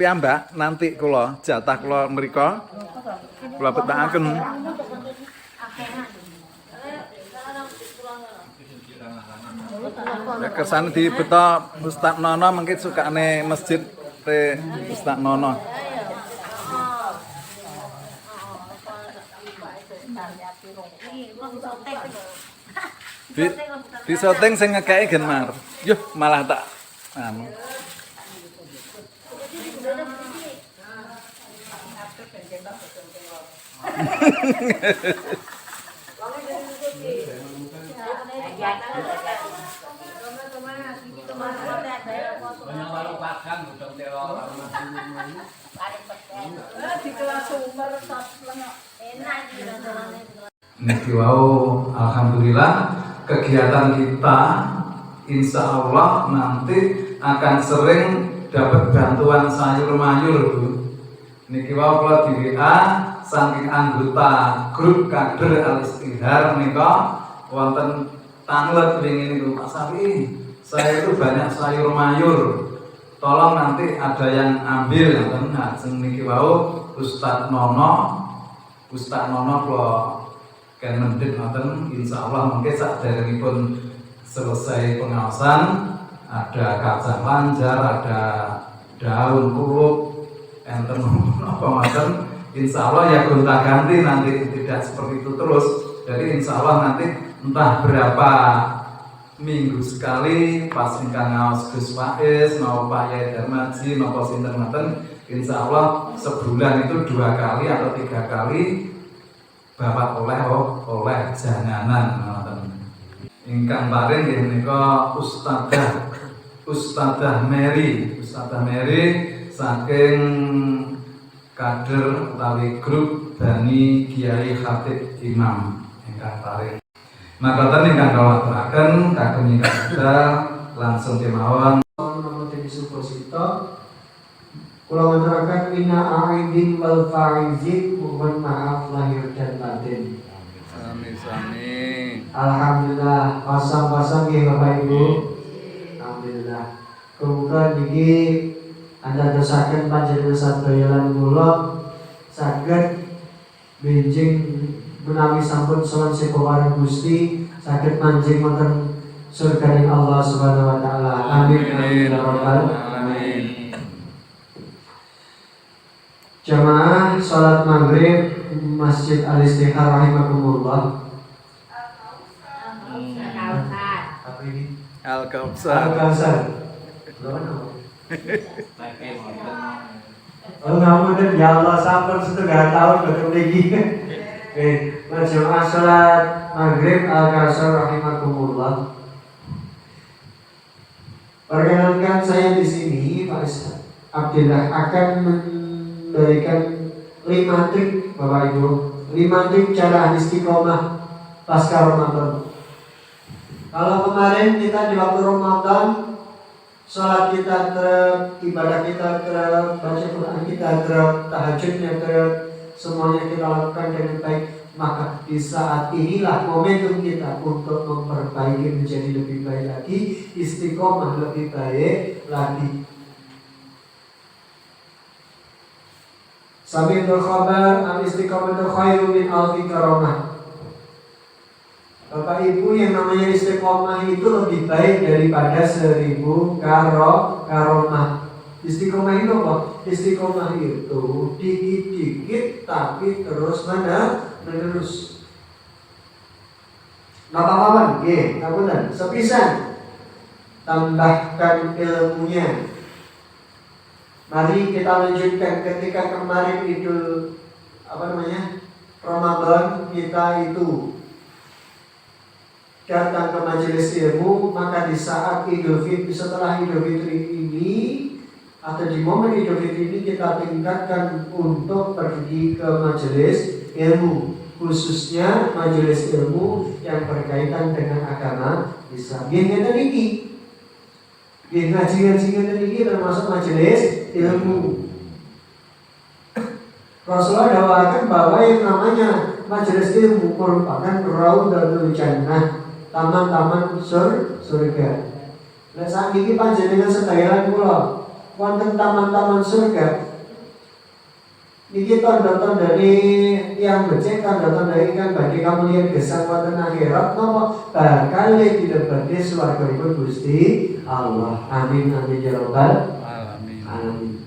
piyambak nanti kula jatah kula mriko kula petakaken. Ya kersane dibeto Ustaz Nono mungkin sukane masjid te Ustaz Nono. Di syuting sing ngekeki gen Mar. Yuh malah tak anu. Niki wau alhamdulillah kegiatan kita insya Allah nanti akan sering dapat bantuan sayur mayur Bu. Niki wau kula di WA saking anggota grup kader Al-Istihar nika wonten tanglet wingi niku Pak Safi. Saya itu banyak sayur mayur. Tolong nanti ada yang ambil ngoten. Nah, sing niki wau Ustaz Nono kula kan mendhet ngoten insyaallah mungkin saderengipun selesai pengawasan ada kacang lanjar, ada daun kulup, enten apa ngoten insyaallah ya gonta-ganti nanti tidak seperti itu terus. Jadi insyaallah nanti entah berapa minggu sekali pas ingkang ngaos Gus Faiz mau Pak Yai Darmaji napa sinten ngoten insyaallah sebulan itu 2 kali atau 3 kali Bapak oleh janganan ngoten. Ingkang paring nggih menika Ustadzah Mary saking kader utawi grup Bani Kiai Khatib Imam ingkang paring. Makaten ingkang kula aturaken kagem ingkang kita langsung kemawon nomor Suposito kula ngaturaken mina aidin wal faizin mohon maaf lahir dan batin. Amin. Alhamdulillah pasang-pasang nggih Bapak Ibu. Alhamdulillah. Kemudian niki anda dosaken panjenengan sadaya lan kula saged benjing menawi sampun sowan sepawareng Gusti saged manjing wonten surganing Allah Subhanahu wa taala. Amin ya rabbal alamin. Jamaah salat maghrib Masjid Al-Istihar rahimakumullah. Apa ini? Al-Kautsar. Oh ngapunten ya Allah sampun setengah tahun ketemu lagi. Jamaah salat maghrib Al-Kautsar rahimakumullah. Perkenalkan saya di sini Pak Abdillah akan memberikan 5 trik Bapak Ibu, 5 trik cara istiqomah pasca Ramadan. Kalau kemarin kita di waktu Ramadan sholat kita terus, ibadah kita terus, baca Quran kita terus, tahajudnya terus, semuanya kita lakukan dengan baik, maka di saat inilah momentum kita untuk memperbaiki menjadi lebih baik lagi, istiqomah lebih baik lagi. Sabiqul khabar al-istiqomatu khairu min alfi karamah. Bapak Ibu, yang namanya istiqomah itu lebih baik daripada 1000 karamah. Istiqomah itu apa? Istiqomah itu dikit-dikit tapi terus menerus. Napa-napan nggih, ngapunten. Sepisan tambahkan ilmunya. Mari kita lanjutkan ketika kemarin Idul Ramadan kita itu datang ke majelis ilmu, maka di saat Idul Fitri, setelah Idul Fitri ini atau di momen Idul Fitri ini kita tingkatkan untuk pergi ke majelis ilmu, khususnya majelis ilmu yang berkaitan dengan agama Islam. Ngeten iki. Ngaji-ngaji ngeten iki termasuk majelis ilmu. Rasulullah dawakan bahwa yang namanya majelis ilmu merupakan raudhatul jannah, taman-taman surga. Lah saat ini panjenengan sedaya kula wonten taman-taman surga. Niki tanda-tanda dari yang becek, tanda-tanda ingkang badhe kamulyan gesang wonten akhirat napa bakal dilebeti swargapun Gusti Allah. Amin amin ya rabbal alamin.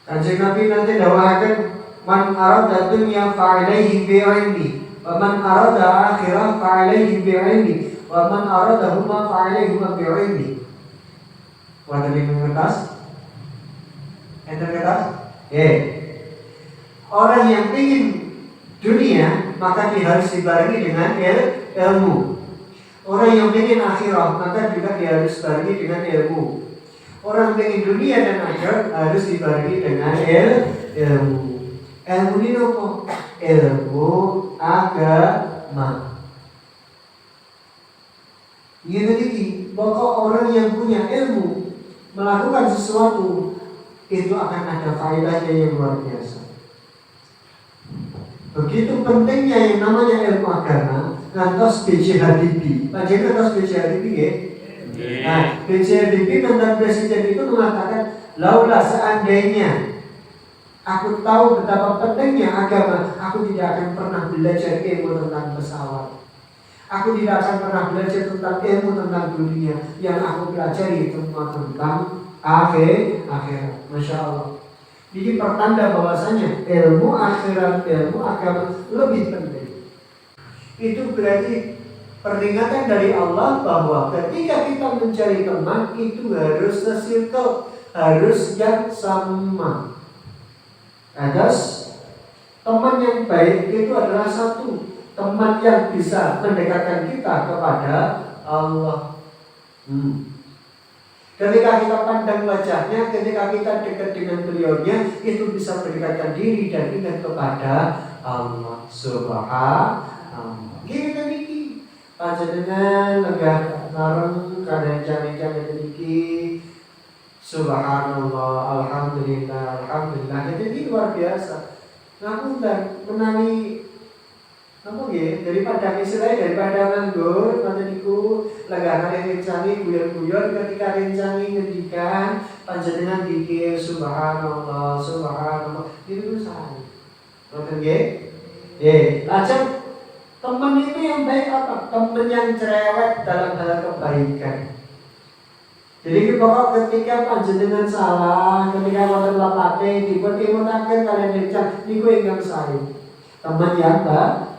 Kanjeng Nabi nanti dawahaken man arada dunya fa alaihi bi'ilmi wa man arada akhirah fa alaihi bi'ilmi wa man arada huma fa alaihi bi'ilmi. Wonten ing kertas enter kertas? Orang yang ingin dunia maka dia harus dibarengi dengan ilmu. Orang yang ingin akhirat maka juga dia harus dibarengi dengan ilmu. Orang yang ingin dunia dan akhirat harus dibarengi dengan ilmu. Ilmu ini apa? Ilmu agama. Ini pokok orang yang punya ilmu melakukan sesuatu itu akan ada faedahnya yang luar biasa. Begitu pentingnya yang namanya ilmu agama. Ngantos B.J. Habibie. Panjenengan ngantos B.J. Habibie nggih? Nah, B.J. Habibie mantan presiden itu mengatakan, laulah seandainya aku tahu betapa pentingnya agama, aku tidak akan pernah belajar ilmu tentang pesawat. Aku tidak akan pernah belajar tentang ilmu tentang dunia. Yang aku pelajari semua tentang akhirat. Masya Allah. Ini pertanda bahwasanya ilmu akhirat, ilmu agama lebih penting. Itu berarti peringatan dari Allah bahwa ketika kita mencari teman itu harus se-circle, harus yang sama. Adas teman yang baik itu adalah satu teman yang bisa mendekatkan kita kepada Allah. Ketika kita pandang wajahnya, ketika kita dekat dengan beliaunya, itu bisa mendekatkan diri dan ingat kepada Allah Subhanahu. Gini niki, panjenengan lenggah nareng kadang-kadang niki. Subhanallah, alhamdulillah, alhamdulillah. Jadi luar biasa. Ngapunten menani apa nggih, daripada istilahnya daripada nganggur ngoten niku lenggahane rencani guyon-guyon ketika rencani ngendikan panjenengan dikir subhanallah subhanallah itu sae. Ngoten nggih? Lajeng teman itu yang baik apa? Teman yang cerewet dalam hal kebaikan. Jadi pokok ketika panjenengan salah, ketika wonten lapate dipun imutaken kalian rencang niku ingkang sae. Teman yang baik.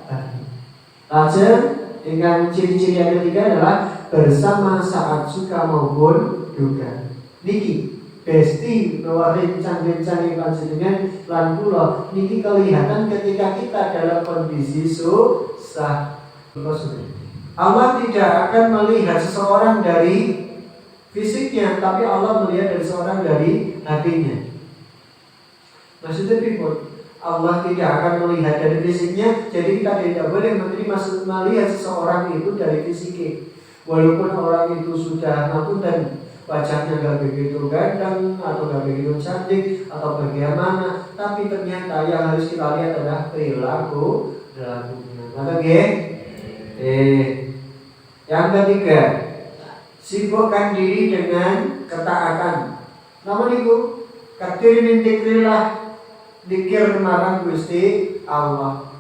Lajeng dengan ciri-ciri yang ketiga adalah bersama saat suka maupun duka. Niki besti bahwa rencang-rencang panjenengan lan kula niki kelihatan ketika kita dalam kondisi susah. Allah tidak akan melihat seseorang dari fisiknya, tapi Allah melihat dari seseorang dari hatinya. Maksudnya pripun? Allah tidak akan melihat dari fisiknya, jadi kita tidak boleh melihat seseorang itu dari fisiknya. Walaupun orang itu sudah ngapunten wajahnya gak begitu ganteng atau gak begitu cantik atau bagaimana, tapi ternyata yang harus kita lihat adalah perilakunya. Oke? Yang ketiga, sibukkan diri dengan ketaatan. Namun itu, kathir min dzikrillah, dzikir marang Gusti Allah.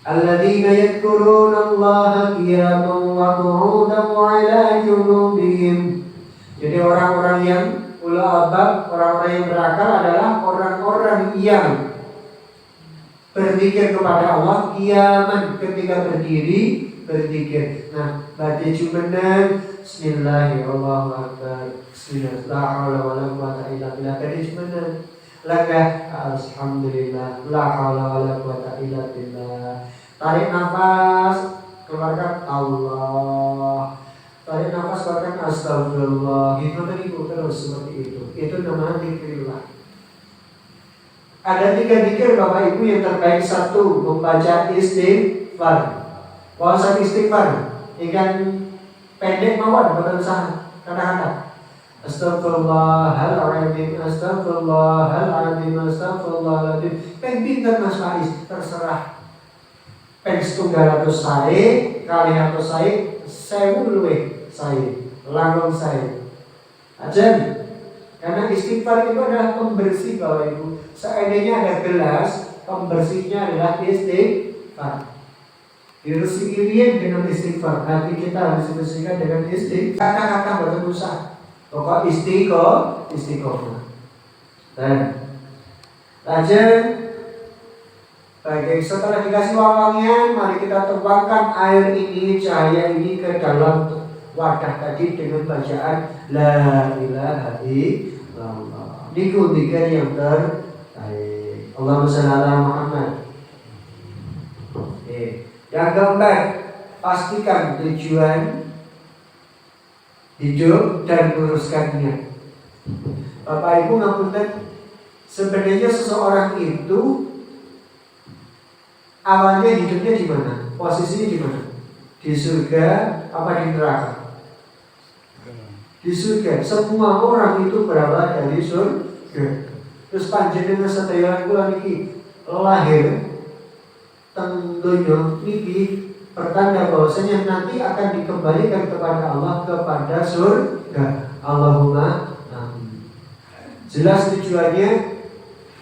Alladzina yadhkuruna Allaha qiyaman wa qu'udan wa 'ala junubihim. Jadi orang-orang yang ulul albab, orang-orang yang berakal adalah orang-orang yang berzikir kepada Allah qiyaman, ketika berdiri berzikir. Nah, baca jumeneng Bismillahirrahmanirrahim. Bismillah, la haula wala quwwata illa billah. Baca jumeneng. Lagah alhamdulillah, la haula wala quwwata illa billah. Tarik nafas, keluarkan Allah. Tarik nafas, keluarkan astagfirullah. Itu tadi terus seperti itu. Itu namanya dzikrillah. Ada 3 dzikir Bapak Ibu yang terbaik. 1, membaca istighfar. Puasa istighfar. Ikan pendek mawon boten sah kata-kata. Astagfirullahaladzim, astagfirullahaladzim, astagfirullahaladzim. Peng pinter Mas Faiz, terserah. Peng 100 sae, kali 100 sae, 1000 luwih, 1 saya, langgong saya. Ajan, karena istighfar itu adalah pembersih Bapak Ibu. Seandainya ada gelas, pembersihnya adalah istighfar. Dibersihkan dengan istighfar. Hati kita harus dibersihkan dengan istighfar. Kata-kata berdosa. Pokok istiqomah. Dan Raja, baik, setelah dikasih wangian, mari kita tuangkan air ini, cahaya ini ke dalam wadah tadi dengan bacaan La ilaha illallah. Niku zikir yang terbaik. Allahumma shalli ala Muhammad. Yang keempat, pastikan tujuan hidup dan luruskan niat. Bapak Ibu ngapunten, sebenarnya seseorang itu awalnya hidupnya di mana? Posisinya di mana? Di surga apa di neraka? Di surga. Semua orang itu berawal dari surga. Terus panjenengan sedaya kula niki lahir teng donya niki pertanda bahwasanya nanti akan dikembalikan kepada Allah, kepada surga. Allahumma amin. Jelas tujuannya,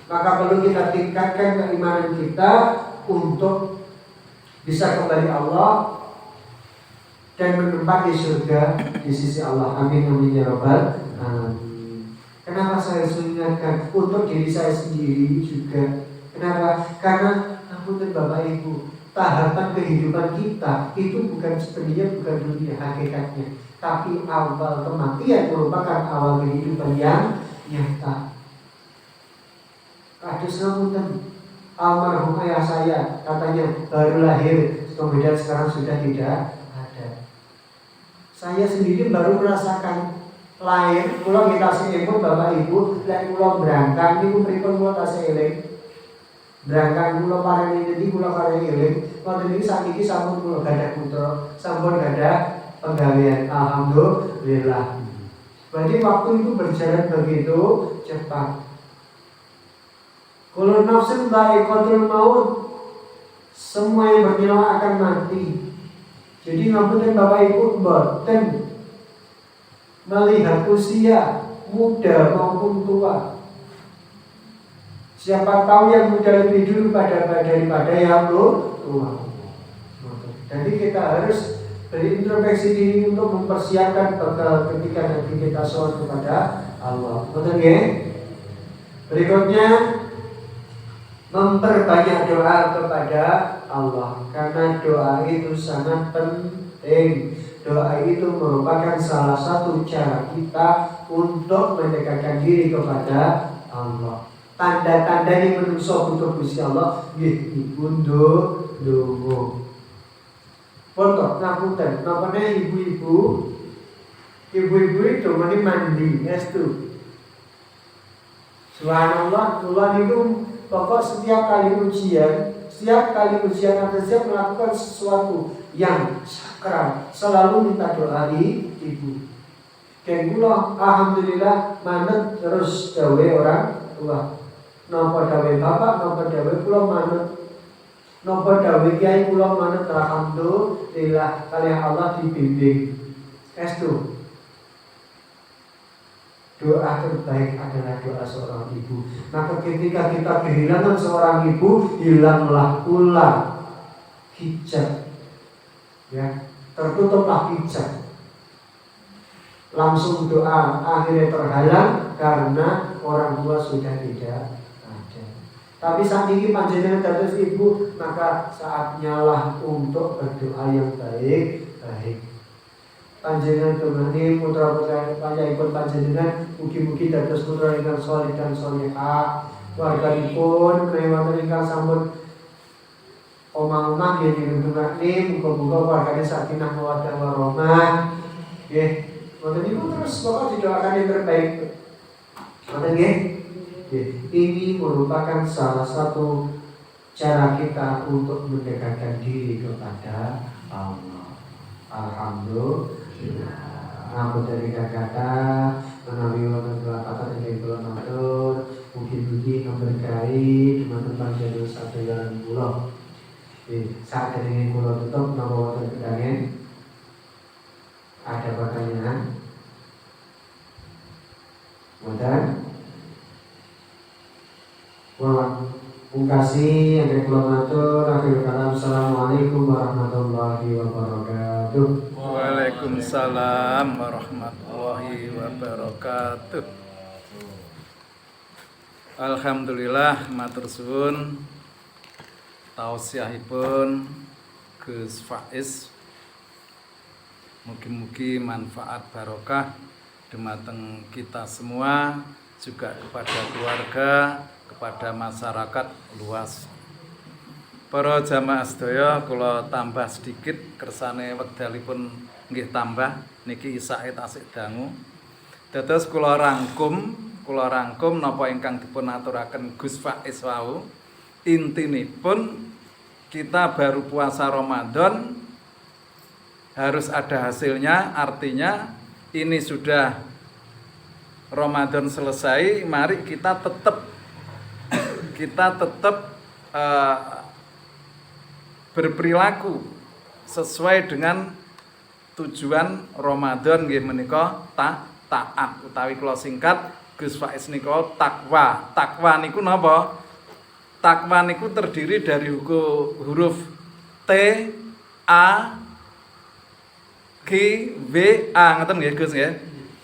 maka perlu kita tingkatkan keimanan kita untuk bisa kembali Allah dan menempati surga di sisi Allah. Amin amin ya rabbal alamin. Kenapa saya ingatkan untuk diri saya sendiri juga? Kenapa? Karena ampun Bapak Ibu, tahapan kehidupan kita itu sebenarnya bukan dunia hakikatnya, tapi awal kematian merupakan awal kehidupan yang nyata. Kados ngapunten, almarhum ayah saya katanya baru lahir, kemudian sekarang sudah tidak ada. Saya sendiri baru merasakan lahir, kula kita pun Bapak Ibu, lek kula berangkat niku pripun kula tasih eling. Berangkat kula pareng iki kula pareng eling, wonten iki sakniki sampun kula gadah putra, sampun gadah penggawean, alhamdulillah. Berarti waktu itu berjalan begitu cepat. Kalau nafsu dha'iqatul maut, semua yang bernyawa akan mati. Jadi ngapunten Bapak Ibu, mboten melihat usia muda maupun tua. Siapa tahu yang muda lebih dulu daripada yang tua. Jadi kita harus berintrospeksi diri untuk mempersiapkan bekal ketika nanti kita soal kepada Allah. Betul ya? Berikutnya, memperbanyak doa kepada Allah, karena doa itu sangat penting. Doa itu merupakan salah satu cara kita untuk mendekatkan diri kepada Allah. Tanda-tanda yang menungso butuh Gusti Allah nggih ndonga. Foto ngapunten, napane ibu-ibu itu mandi estu. Subhanallah, kula niku pokok setiap kali ujian atau setiap melakukan sesuatu yang sakral selalu minta doa ibu. Keng kula alhamdulillah manut terus dawe orang tua. Napa dawe bapak, napa dawe kula manut. Napa dawe kiai kula manut, alhamdulillah kalih Allah dibimbing. Estu. Doa terbaik adalah doa seorang ibu. Maka ketika kita kehilangan seorang ibu, hilanglah pula hijab. Ya, tertutuplah hijab. Langsung doa akhirnya terhalang karena orang tua sudah tidak ada. Tapi saat ini panjenengan dados ibu, maka saatnya lah untuk berdoa yang baik. Panjenengan tumani putra-putra panjenengan panjenengan mugi-mugi dados putra ingkang saleh dan salehah. Warganipun menawi ingkang sampun omah-omah nggih dirundungake, muga-muga wargane sakinah mawaddah warahmah. Nggih, wonten niku terus pokok didoakan yang terbaik. Wonten nggih? Ini merupakan salah satu cara kita untuk mendekatkan diri kepada Allah. Alhamdulillah. Ampun dari kata menawi wonten kelapatan ingkang kula matur, mugi-mugi memberkahi dumateng panjenengan sadaya kula. Saat ini kula tutup napa wonten kedangen ada Mboten. Wah, mungkasi yang kula matur akhir kalam assalamualaikum warahmatullahi wabarakatuh. Waalaikumsalam warahmatullahi wabarakatuh. Alhamdulillah matur suwun tausiahipun Gus Faiz. Mugi-mugi manfaat barokah dumateng kita semua, juga kepada keluarga, kepada masyarakat luas. Para jamaah sedaya, kula tambah sedikit kersane wekdalipun nggih tambah niki isae tasik dangu. Dados kula rangkum napa ingkang dipun aturaken Gus Faiz wau. Intinipun kita baru puasa Ramadan harus ada hasilnya, artinya ini sudah Ramadan selesai, mari kita tetap berperilaku sesuai dengan tujuan Ramadan nggih menika taat utawi kula singkat Gus Faiz nika takwa. Takwa niku napa? Takwa niku terdiri dari huruf T, A, G, W, A ngoten nggih Gus nggih.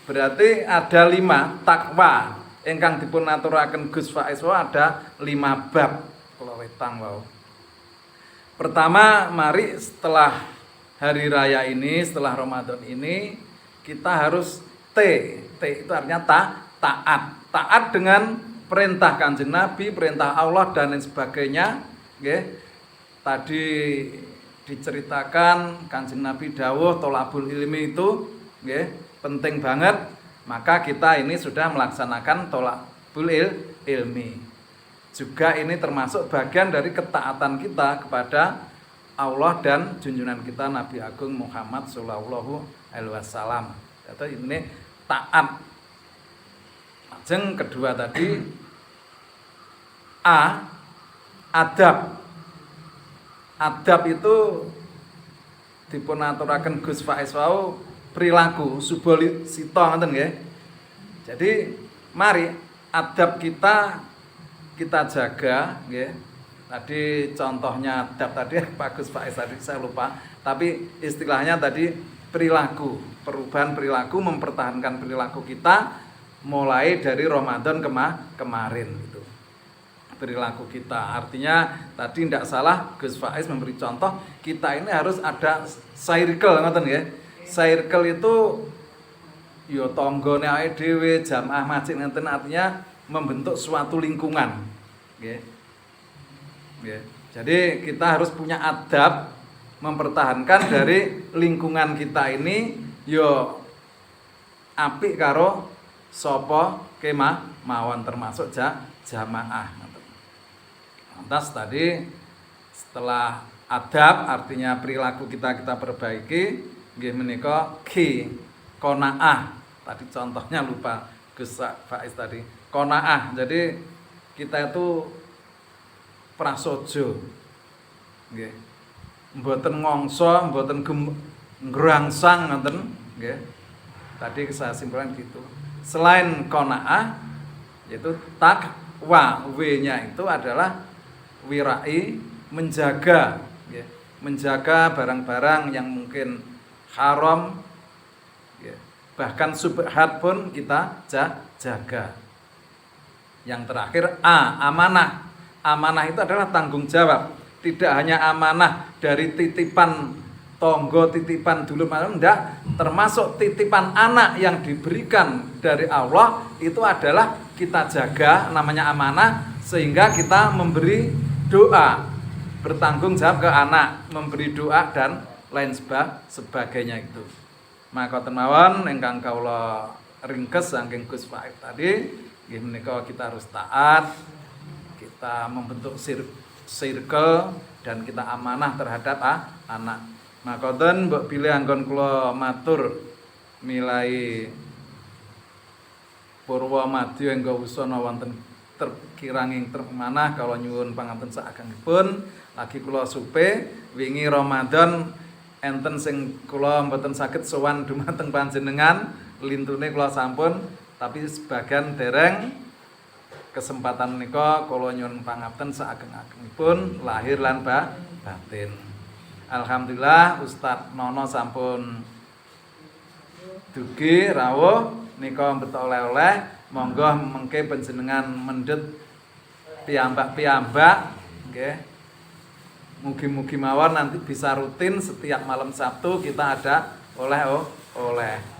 Berarti ada 5 takwa ingkang dipun aturaken Gus Faiz ada 5 bab kula wetang wau. Pertama, mari setelah hari raya ini, setelah Ramadan ini, kita harus T itu artinya taat. Taat dengan perintah Kanjeng Nabi, perintah Allah dan lain sebagainya. Nggih. Tadi diceritakan Kanjeng Nabi dawuh tolabul ilmi itu nggih, penting banget. Maka kita ini sudah melaksanakan tolabul ilmi. Juga ini termasuk bagian dari ketaatan kita kepada Allah dan junjungan kita Nabi Agung Muhammad Sallallahu Alaihi Wasallam. Jadi ini taat. Lajeng kedua tadi A, adab. Adab itu dipun aturaken Gus Faiz wau perilaku subolisita ngoten nggih. Jadi mari adab kita jaga nggih. Tadi contohnya adab tadi Pak Gus Faiz tadi saya lupa, tapi istilahnya tadi perilaku, perubahan perilaku, mempertahankan perilaku kita mulai dari Ramadan kemarin itu. Perilaku kita artinya tadi tidak salah Gus Faiz memberi contoh, kita ini harus ada circle ngoten nggih. Circle itu ya tanggane awake dhewe, jamaah masjid ngoten, artinya membentuk suatu lingkungan. Nggih. Nggih. Jadi kita harus punya adab mempertahankan dari lingkungan kita ini yo apik karo sapa kemawon termasuk jamaah. Lantas tadi setelah adab artinya perilaku kita perbaiki, nggih menika qanaah. Tadi contohnya lupa Gus Faiz tadi. Qanaah. Jadi kita itu prasaja. Nggih. Mboten ngongso, mboten ngrangsang ngoten, nggih. Tadi saya simpulkan gitu. Selain qanaah yaitu takwa, W-nya itu adalah wirai, menjaga, ya, menjaga barang-barang yang mungkin haram, ya, bahkan subhat pun kita jaga. Yang terakhir A, amanah. Amanah itu adalah tanggung jawab. Tidak hanya amanah dari titipan tonggo, titipan dulur malam, enggak, termasuk titipan anak yang diberikan dari Allah itu adalah kita jaga, namanya amanah, sehingga kita memberi doa, bertanggung jawab ke anak, memberi doa dan lain sebagainya itu. Maka mawon ingkang kawula ringkes saking Gus Faiz tadi, nggih menika kita harus taat, kita membentuk circle dan kita amanah terhadap anak. Maka mbok pilih anggon kula matur milai Purwamadya engga wusana wonten kiranging termanah kalau nyuwun pangapunten saagengipun lagi kula supe wingi Ramadan enten sing kula mboten saged sowan dumateng panjenengan lintune kula sampun tapi sebagian dereng kesempatan menika kula nyuwun pangabten saageng-agengipun lahir lan batin. Alhamdulillah Ustadz Nono sampun dugi rawuh nika beto oleh-oleh, monggo mengke panjenengan mendhet piyambak-piyambak nggih. Mugi-mugi mawon nanti bisa rutin setiap malam Sabtu kita ada oleh-oleh.